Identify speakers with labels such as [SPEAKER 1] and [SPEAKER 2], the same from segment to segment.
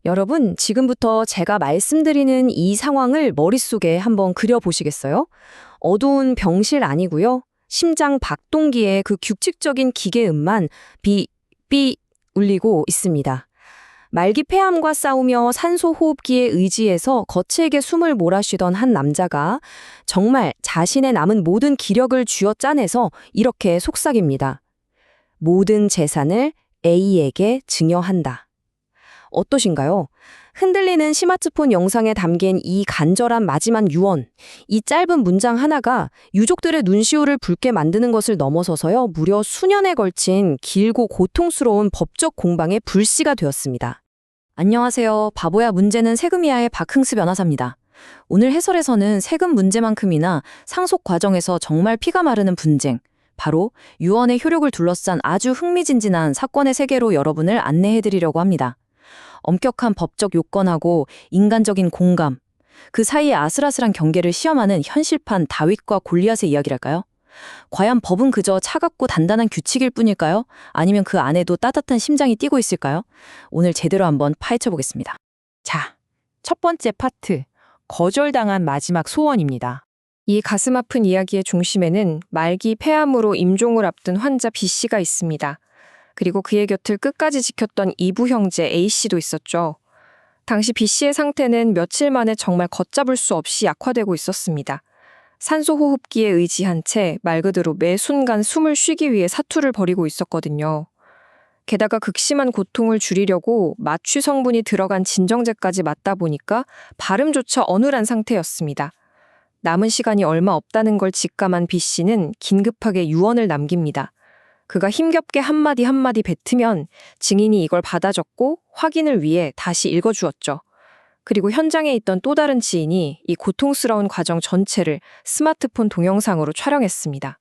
[SPEAKER 1] 여러분, 지금부터 제가 말씀드리는 이 상황을 머릿속에 한번 그려보시겠어요? 어두운 병실 아니고요. 심장 박동기에 그 규칙적인 기계음만 삐 울리고 있습니다. 말기 폐암과 싸우며 산소 호흡기에 의지해서 거칠게 숨을 몰아쉬던 한 남자가 정말 자신의 남은 모든 기력을 쥐어짜내서 이렇게 속삭입니다. 모든 재산을 A에게 증여한다. 어떠신가요? 흔들리는 스마트폰 영상에 담긴 이 간절한 마지막 유언, 이 짧은 문장 하나가 유족들의 눈시울을 붉게 만드는 것을 넘어서서요, 무려 수년에 걸친 길고 고통스러운 법적 공방의 불씨가 되었습니다. 안녕하세요. 바보야 문제는 세금이야의 박흥스 변호사입니다. 오늘 해설에서는 세금 문제만큼이나 상속 과정에서 정말 피가 마르는 분쟁, 바로 유언의 효력을 둘러싼 아주 흥미진진한 사건의 세계로 여러분을 안내해드리려고 합니다. 엄격한 법적 요건하고 인간적인 공감, 그 사이의 아슬아슬한 경계를 시험하는 현실판 다윗과 골리앗의 이야기랄까요? 과연 법은 그저 차갑고 단단한 규칙일 뿐일까요? 아니면 그 안에도 따뜻한 심장이 뛰고 있을까요? 오늘 제대로 한번 파헤쳐 보겠습니다.
[SPEAKER 2] 자, 첫 번째 파트, 거절당한 마지막 소원입니다.
[SPEAKER 3] 이 가슴 아픈 이야기의 중심에는 말기 폐암으로 임종을 앞둔 환자 B씨가 있습니다. 그리고 그의 곁을 끝까지 지켰던 이부 형제 A씨도 있었죠. 당시 B씨의 상태는 며칠 만에 정말 걷잡을 수 없이 약화되고 있었습니다. 산소호흡기에 의지한 채 말 그대로 매 순간 숨을 쉬기 위해 사투를 벌이고 있었거든요. 게다가 극심한 고통을 줄이려고 마취 성분이 들어간 진정제까지 맞다 보니까 발음조차 어눌한 상태였습니다. 남은 시간이 얼마 없다는 걸 직감한 B씨는 긴급하게 유언을 남깁니다. 그가 힘겹게 한마디 한마디 뱉으면 증인이 이걸 받아 적고 확인을 위해 다시 읽어주었죠. 그리고 현장에 있던 또 다른 지인이 이 고통스러운 과정 전체를 스마트폰 동영상으로 촬영했습니다.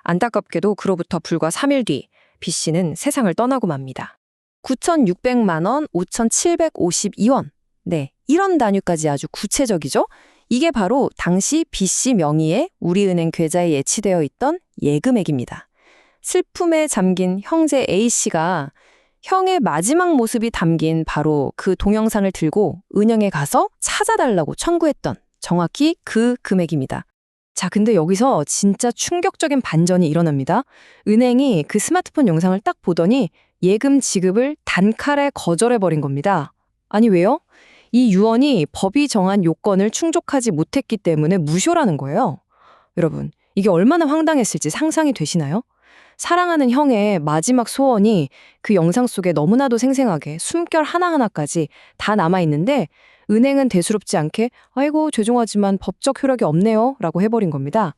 [SPEAKER 3] 안타깝게도 그로부터 불과 3일 뒤 B씨는 세상을 떠나고 맙니다.
[SPEAKER 1] 9,600만 원, 5,752원. 네, 이런 단위까지 아주 구체적이죠? 이게 바로 당시 B씨 명의의 우리은행 계좌에 예치되어 있던 예금액입니다. 슬픔에 잠긴 형제 A씨가 형의 마지막 모습이 담긴 바로 그 동영상을 들고 은행에 가서 찾아달라고 청구했던 정확히 그 금액입니다. 자, 근데 여기서 진짜 충격적인 반전이 일어납니다. 은행이 그 스마트폰 영상을 딱 보더니 예금 지급을 단칼에 거절해버린 겁니다. 아니 왜요? 이 유언이 법이 정한 요건을 충족하지 못했기 때문에 무효라는 거예요. 여러분, 이게 얼마나 황당했을지 상상이 되시나요? 사랑하는 형의 마지막 소원이 그 영상 속에 너무나도 생생하게 숨결 하나하나까지 다 남아있는데 은행은 대수롭지 않게 아이고 죄송하지만 법적 효력이 없네요 라고 해버린 겁니다.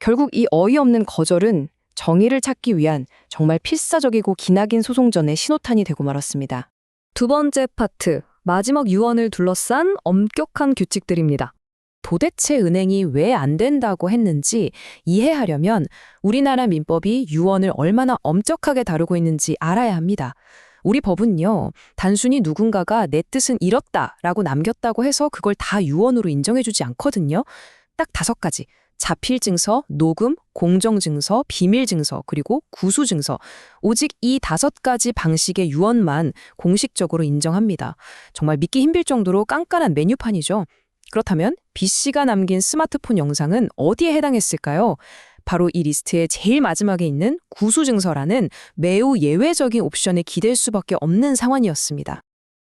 [SPEAKER 1] 결국 이 어이없는 거절은 정의를 찾기 위한 정말 필사적이고 기나긴 소송전의 신호탄이 되고 말았습니다. 두 번째 파트, 마지막 유언을 둘러싼 엄격한 규칙들입니다. 도대체 은행이 왜 안 된다고 했는지 이해하려면 우리나라 민법이 유언을 얼마나 엄격하게 다루고 있는지 알아야 합니다. 우리 법은요, 단순히 누군가가 내 뜻은 이렇다라고 남겼다고 해서 그걸 다 유언으로 인정해주지 않거든요. 딱 5가지. 자필증서, 녹음, 공정증서, 비밀증서, 그리고 구수증서. 오직 이 5가지 방식의 유언만 공식적으로 인정합니다. 정말 믿기 힘들 정도로 깐깐한 메뉴판이죠. 그렇다면 B씨가 남긴 스마트폰 영상은 어디에 해당했을까요? 바로 이 리스트의 제일 마지막에 있는 구수증서라는 매우 예외적인 옵션에 기댈 수밖에 없는 상황이었습니다.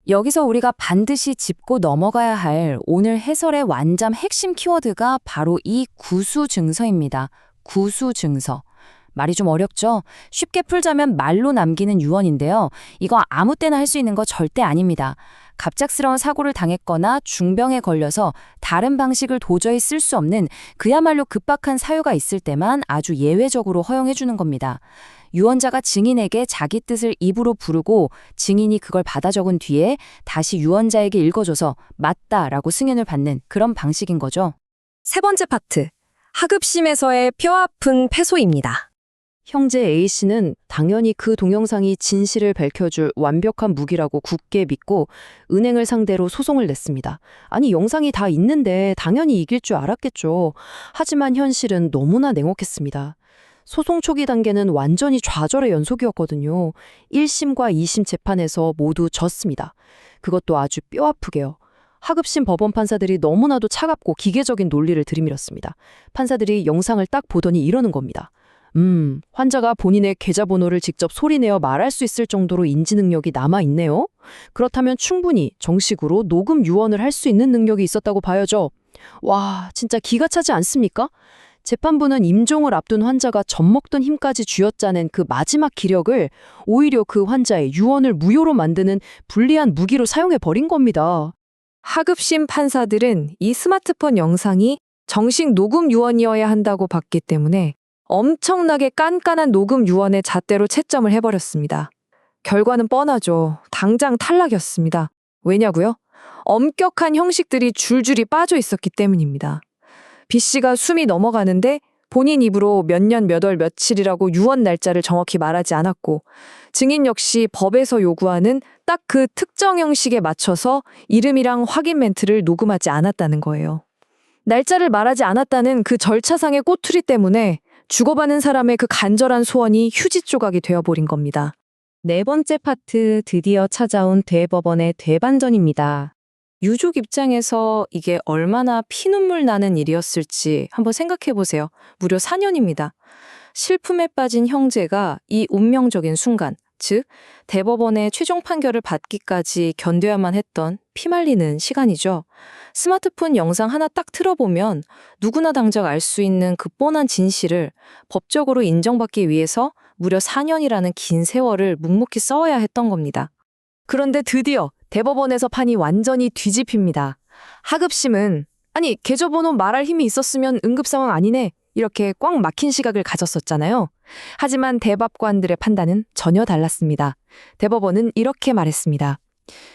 [SPEAKER 1] 여기서 우리가 반드시 짚고 넘어가야 할 오늘 해설의 완전 핵심 키워드가 바로 이 구수증서입니다. 구수증서. 말이 좀 어렵죠? 쉽게 풀자면 말로 남기는 유언인데요. 이거 아무 때나 할 수 있는 거 절대 아닙니다. 갑작스러운 사고를 당했거나 중병에 걸려서 다른 방식을 도저히 쓸 수 없는 그야말로 급박한 사유가 있을 때만 아주 예외적으로 허용해 주는 겁니다. 유언자가 증인에게 자기 뜻을 입으로 부르고 증인이 그걸 받아 적은 뒤에 다시 유언자에게 읽어줘서 맞다라고 승인을 받는 그런 방식인 거죠.
[SPEAKER 3] 세 번째 파트, 하급심에서의 뼈아픈 패소입니다.
[SPEAKER 1] 형제 A씨는 당연히 그 동영상이 진실을 밝혀줄 완벽한 무기라고 굳게 믿고 은행을 상대로 소송을 냈습니다. 아니, 영상이 다 있는데 당연히 이길 줄 알았겠죠. 하지만 현실은 너무나 냉혹했습니다. 소송 초기 단계는 완전히 좌절의 연속이었거든요. 1심과 2심 재판에서 모두 졌습니다. 그것도 아주 뼈아프게요. 하급심 법원 판사들이 너무나도 차갑고 기계적인 논리를 들이밀었습니다. 판사들이 영상을 딱 보더니 이러는 겁니다. 환자가 본인의 계좌번호를 직접 소리내어 말할 수 있을 정도로 인지 능력이 남아있네요. 그렇다면 충분히 정식으로 녹음 유언을 할 수 있는 능력이 있었다고 봐야죠. 와, 진짜 기가 차지 않습니까? 재판부는 임종을 앞둔 환자가 젖먹던 힘까지 쥐어짜낸 그 마지막 기력을 오히려 그 환자의 유언을 무효로 만드는 불리한 무기로 사용해버린 겁니다.
[SPEAKER 3] 하급심 판사들은 이 스마트폰 영상이 정식 녹음 유언이어야 한다고 봤기 때문에 엄청나게 깐깐한 녹음 유언의 잣대로 채점을 해버렸습니다. 결과는 뻔하죠. 당장 탈락이었습니다. 왜냐고요? 엄격한 형식들이 줄줄이 빠져 있었기 때문입니다. B 씨가 숨이 넘어가는데 본인 입으로 몇 년 몇 월 며칠이라고 유언 날짜를 정확히 말하지 않았고, 증인 역시 법에서 요구하는 딱 그 특정 형식에 맞춰서 이름이랑 확인 멘트를 녹음하지 않았다는 거예요. 날짜를 말하지 않았다는 그 절차상의 꼬투리 때문에 죽어가는 사람의 그 간절한 소원이 휴지 조각이 되어버린 겁니다.
[SPEAKER 2] 네 번째 파트, 드디어 찾아온 대법원의 대반전입니다.
[SPEAKER 3] 유족 입장에서 이게 얼마나 피눈물 나는 일이었을지 한번 생각해 보세요. 무려 4년입니다. 실품에 빠진 형제가 이 운명적인 순간, 즉 대법원의 최종 판결을 받기까지 견뎌야만 했던 피말리는 시간이죠. 스마트폰 영상 하나 딱 틀어보면 누구나 당장 알 수 있는 그 뻔한 진실을 법적으로 인정받기 위해서 무려 4년이라는 긴 세월을 묵묵히 써야 했던 겁니다. 그런데 드디어 대법원에서 판이 완전히 뒤집힙니다. 하급심은 아니 계좌번호 말할 힘이 있었으면 응급상황 아니네 이렇게 꽉 막힌 시각을 가졌었잖아요. 하지만 대법관들의 판단은 전혀 달랐습니다. 대법원은 이렇게 말했습니다.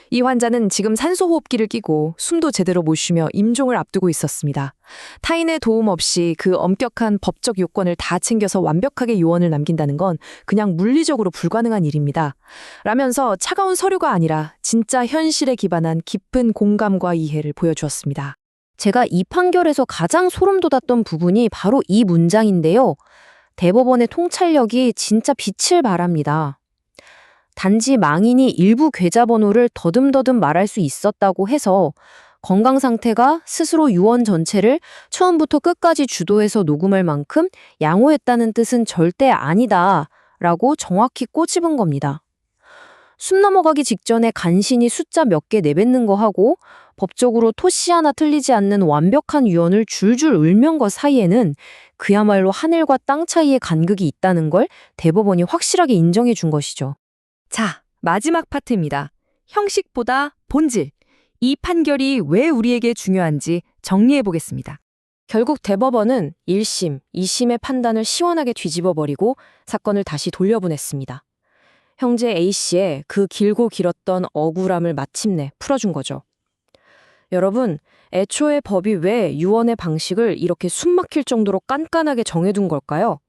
[SPEAKER 3] 이 환자는 지금 산소호흡기를 끼고 숨도 제대로 못 쉬며 임종을 앞두고 있었습니다. 타인의 도움 없이 그 엄격한 법적 요건을 다 챙겨서 완벽하게 요원을 남긴다는 건 그냥 물리적으로 불가능한 일입니다. 라면서 차가운 서류가 아니라 진짜 현실에 기반한 깊은 공감과 이해를 보여주었습니다.
[SPEAKER 1] 제가 이 판결에서 가장 소름 돋았던 부분이 바로 이 문장인데요. 대법원의 통찰력이 진짜 빛을 발합니다. 단지 망인이 일부 계좌번호를 더듬더듬 말할 수 있었다고 해서 건강 상태가 스스로 유언 전체를 처음부터 끝까지 주도해서 녹음할 만큼 양호했다는 뜻은 절대 아니다 라고 정확히 꼬집은 겁니다. 숨 넘어가기 직전에 간신히 숫자 몇 개 내뱉는 거 하고 법적으로 토시 하나 틀리지 않는 완벽한 유언을 줄줄 울면 것 사이에는 그야말로 하늘과 땅 차이의 간극이 있다는 걸 대법원이 확실하게 인정해 준 것이죠.
[SPEAKER 2] 자, 마지막 파트입니다. 형식보다 본질. 이 판결이 왜 우리에게 중요한지 정리해 보겠습니다.
[SPEAKER 3] 결국 대법원은 1심, 2심의 판단을 시원하게 뒤집어버리고 사건을 다시 돌려보냈습니다. 형제 A씨의 그 길고 길었던 억울함을 마침내 풀어준 거죠. 여러분, 애초에 법이 왜 유언의 방식을 이렇게 숨막힐 정도로 깐깐하게 정해둔 걸까요?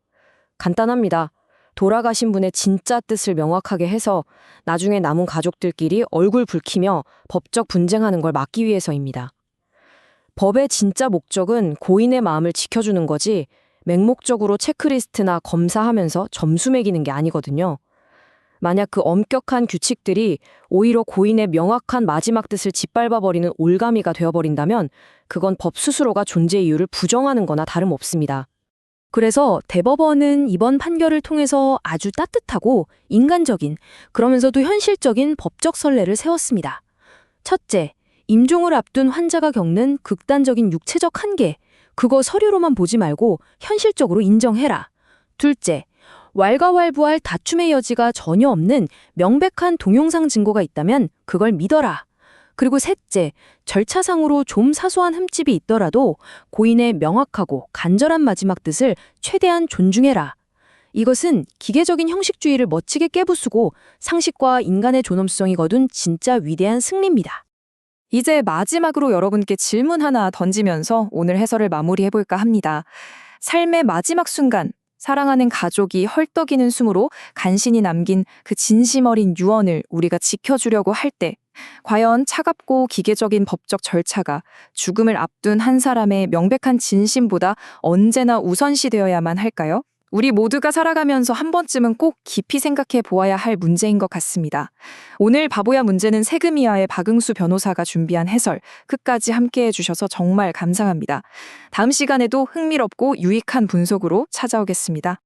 [SPEAKER 3] 간단합니다. 돌아가신 분의 진짜 뜻을 명확하게 해서 나중에 남은 가족들끼리 얼굴 붉히며 법적 분쟁하는 걸 막기 위해서입니다. 법의 진짜 목적은 고인의 마음을 지켜주는 거지 맹목적으로 체크리스트나 검사하면서 점수 매기는 게 아니거든요. 만약 그 엄격한 규칙들이 오히려 고인의 명확한 마지막 뜻을 짓밟아버리는 올가미가 되어버린다면 그건 법 스스로가 존재 이유를 부정하는 거나 다름없습니다.
[SPEAKER 1] 그래서 대법원은 이번 판결을 통해서 아주 따뜻하고 인간적인, 그러면서도 현실적인 법적 선례를 세웠습니다. 첫째, 임종을 앞둔 환자가 겪는 극단적인 육체적 한계, 그거 서류로만 보지 말고 현실적으로 인정해라. 둘째, 왈가왈부할 다툼의 여지가 전혀 없는 명백한 동영상 증거가 있다면 그걸 믿어라. 그리고 셋째, 절차상으로 좀 사소한 흠집이 있더라도 고인의 명확하고 간절한 마지막 뜻을 최대한 존중해라. 이것은 기계적인 형식주의를 멋지게 깨부수고 상식과 인간의 존엄성이 거둔 진짜 위대한 승리입니다.
[SPEAKER 3] 이제 마지막으로 여러분께 질문 하나 던지면서 오늘 해설을 마무리해볼까 합니다. 삶의 마지막 순간, 사랑하는 가족이 헐떡이는 숨으로 간신히 남긴 그 진심 어린 유언을 우리가 지켜주려고 할 때, 과연 차갑고 기계적인 법적 절차가 죽음을 앞둔 한 사람의 명백한 진심보다 언제나 우선시되어야만 할까요?
[SPEAKER 2] 우리 모두가 살아가면서 한 번쯤은 꼭 깊이 생각해 보아야 할 문제인 것 같습니다. 오늘 바보야 문제는 세금이야의 박응수 변호사가 준비한 해설 끝까지 함께해 주셔서 정말 감사합니다. 다음 시간에도 흥미롭고 유익한 분석으로 찾아오겠습니다.